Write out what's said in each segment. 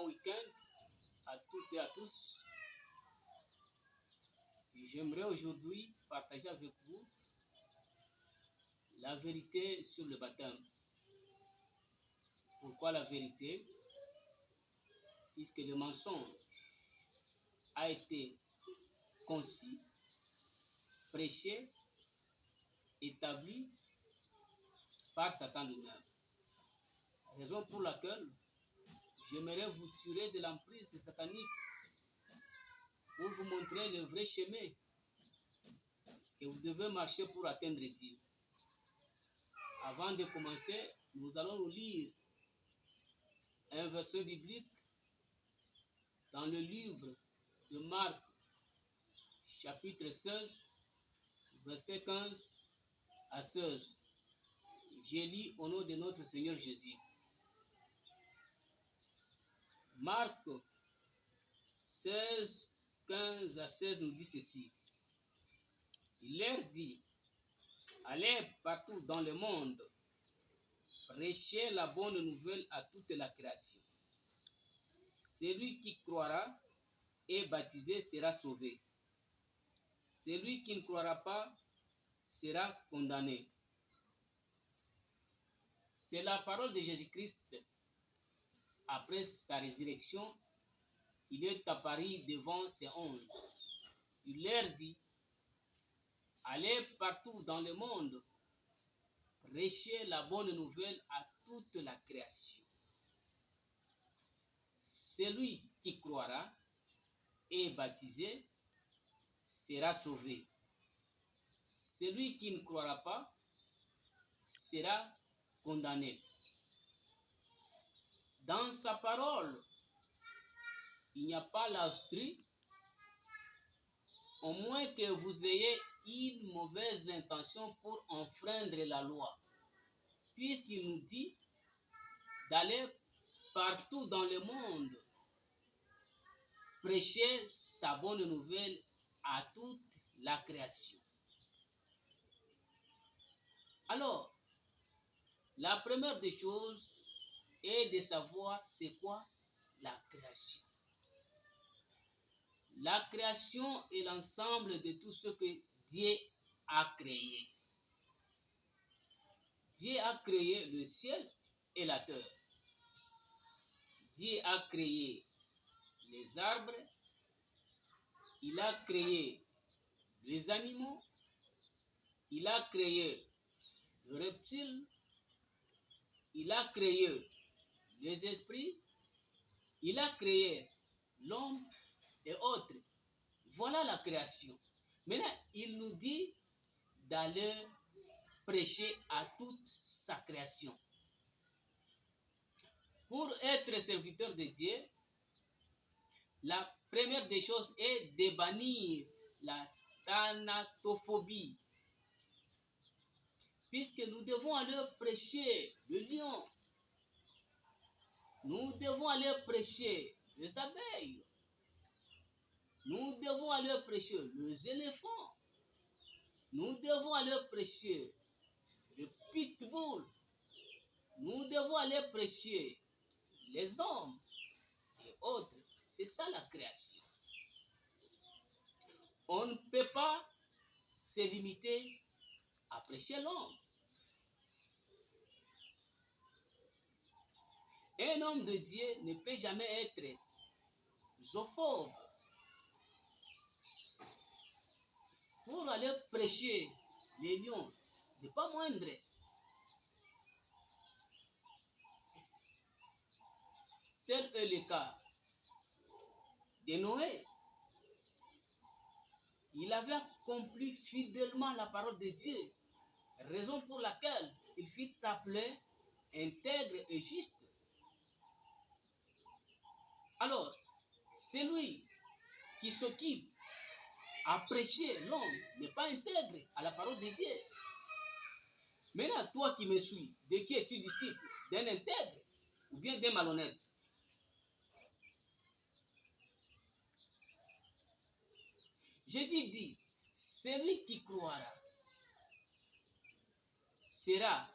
bon week-end à toutes et à tous. J'aimerais aujourd'hui partager avec vous la vérité sur le baptême. Pourquoi la vérité? Puisque le mensonge a été conçu, prêché, établi par Satan lui-même. Raison pour laquelle j'aimerais vous tirer de l'emprise satanique pour vous montrer le vrai chemin que vous devez marcher pour atteindre Dieu. Avant de commencer, nous allons nous lire un verset biblique dans le livre de Marc, chapitre 16, verset 15 à 16. Je lis au nom de notre Seigneur Jésus. Marc 16, 15 à 16 nous dit ceci. Il leur dit, allez partout dans le monde, prêchez la bonne nouvelle à toute la création. Celui qui croira et baptisé sera sauvé. Celui qui ne croira pas sera condamné. C'est la parole de Jésus-Christ. Après sa résurrection, il est apparu devant ses 11. Il leur dit, allez partout dans le monde, prêchez la bonne nouvelle à toute la création. Celui qui croira et baptisé sera sauvé. Celui qui ne croira pas sera condamné. Dans sa parole, il n'y a pas l'abstrait, au moins que vous ayez une mauvaise intention pour enfreindre la loi, puisqu'il nous dit d'aller partout dans le monde, prêcher sa bonne nouvelle à toute la création. Alors, la première des choses est de savoir c'est quoi la création. La création est l'ensemble de tout ce que Dieu a créé. Dieu a créé le ciel et la terre. Dieu a créé les arbres. Il a créé les animaux. Il a créé le reptile. Il a créé les esprits. Il a créé l'homme et autres. Voilà la création. Maintenant, il nous dit d'aller prêcher à toute sa création. Pour être serviteur de Dieu, la première des choses est de bannir la thanatophobie. Puisque nous devons aller prêcher le lion. Nous devons aller prêcher les abeilles. Nous devons aller prêcher les éléphants. Nous devons aller prêcher le pitbull. Nous devons aller prêcher les hommes et autres. C'est ça la création. On ne peut pas se limiter à prêcher l'homme. Un homme de Dieu ne peut jamais être zoophobe. Pour aller prêcher les lions, n'est pas moindre. Tel est le cas de Noé. Il avait accompli fidèlement la parole de Dieu, raison pour laquelle il fut appelé intègre et juste. Alors, celui qui s'occupe à prêcher l'homme n'est pas intègre à la parole de Dieu. Maintenant, toi qui me suis, de qui es-tu disciple? D'un intègre ou bien d'un malhonnête? Jésus dit, celui qui croira sera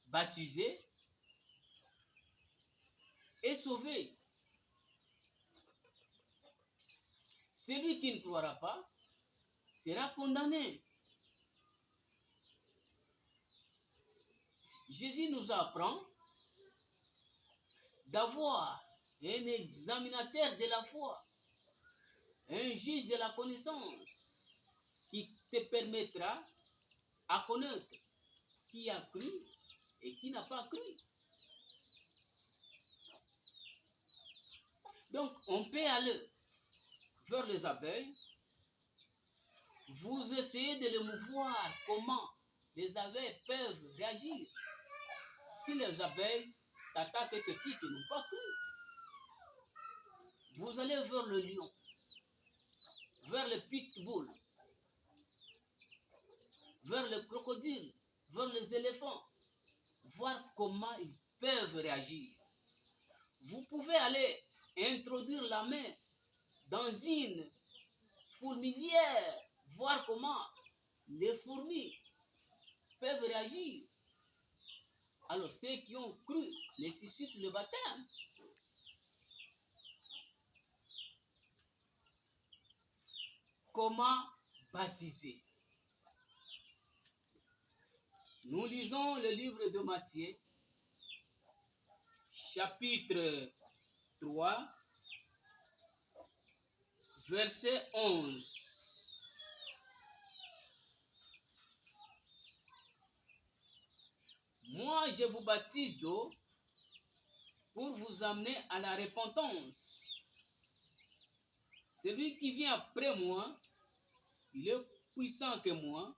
baptisé est sauvé. Celui qui ne croira pas sera condamné. Jésus nous apprend d'avoir un examinateur de la foi, un juge de la connaissance qui te permettra à connaître qui a cru et qui n'a pas cru. Donc, on peut aller vers les abeilles. Vous essayez de les mouvoir comment les abeilles peuvent réagir. Si les abeilles t'attaquent et te piquent, ils n'ont pas cru. Vous allez vers le lion, vers le pitbull, vers le crocodile, vers les éléphants, voir comment ils peuvent réagir. Vous pouvez aller introduire la main dans une fourmilière, voir comment les fourmis peuvent réagir. Alors ceux qui ont cru nécessitent le baptême. Comment baptiser? Nous lisons le livre de Matthieu, chapitre 3, verset 11. Moi, je vous baptise d'eau pour vous amener à la repentance. Celui qui vient après moi, il est puissant que moi.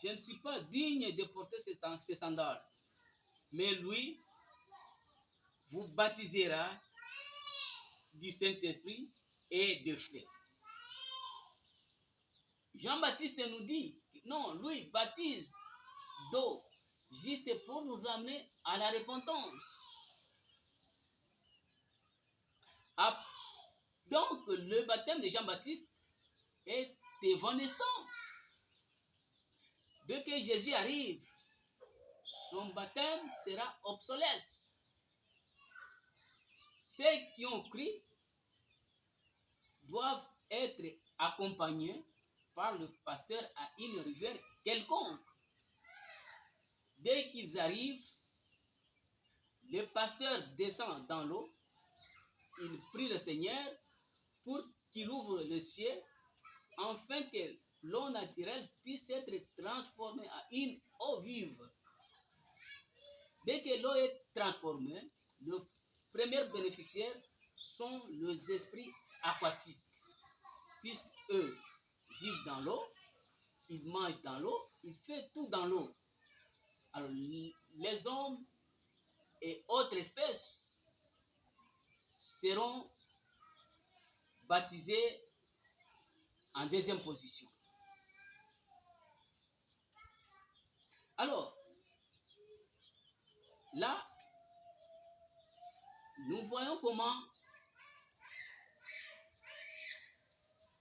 Je ne suis pas digne de porter ses sandales. Mais lui vous baptisera du Saint-Esprit et de feu. Jean-Baptiste nous dit, non, lui baptise d'eau, juste pour nous amener à la repentance. Donc, le baptême de Jean-Baptiste est évanescent. Dès que Jésus arrive, son baptême sera obsolète. Ceux qui ont cru doivent être accompagnés par le pasteur à une rivière quelconque. Dès qu'ils arrivent, le pasteur descend dans l'eau, il prie le Seigneur pour qu'il ouvre le ciel, afin que l'eau naturelle puisse être transformée en une eau vive. Dès que l'eau est transformée, le premier bénéficiaire sont les esprits aquatiques, puisqu'eux vivent dans l'eau, ils mangent dans l'eau, ils font tout dans l'eau. Alors, les hommes et autres espèces seront baptisés en deuxième position. Alors, là, nous voyons comment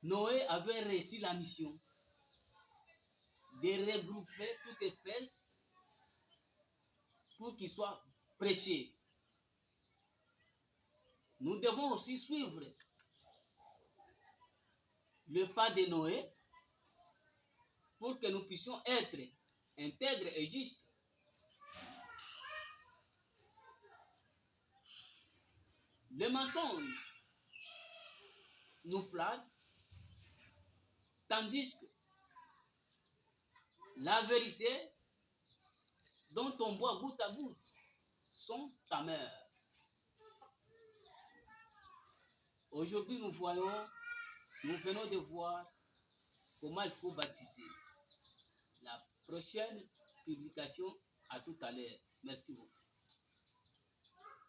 Noé avait réussi la mission de regrouper toute espèce pour qu'il soit prêché. Nous devons aussi suivre le pas de Noé pour que nous puissions être intègres et justes. Le mensonge nous flatte, tandis que la vérité dont on boit goutte à goutte sont amères. Aujourd'hui, nous venons de voir comment il faut baptiser. La prochaine publication, à tout à l'heure. Merci beaucoup.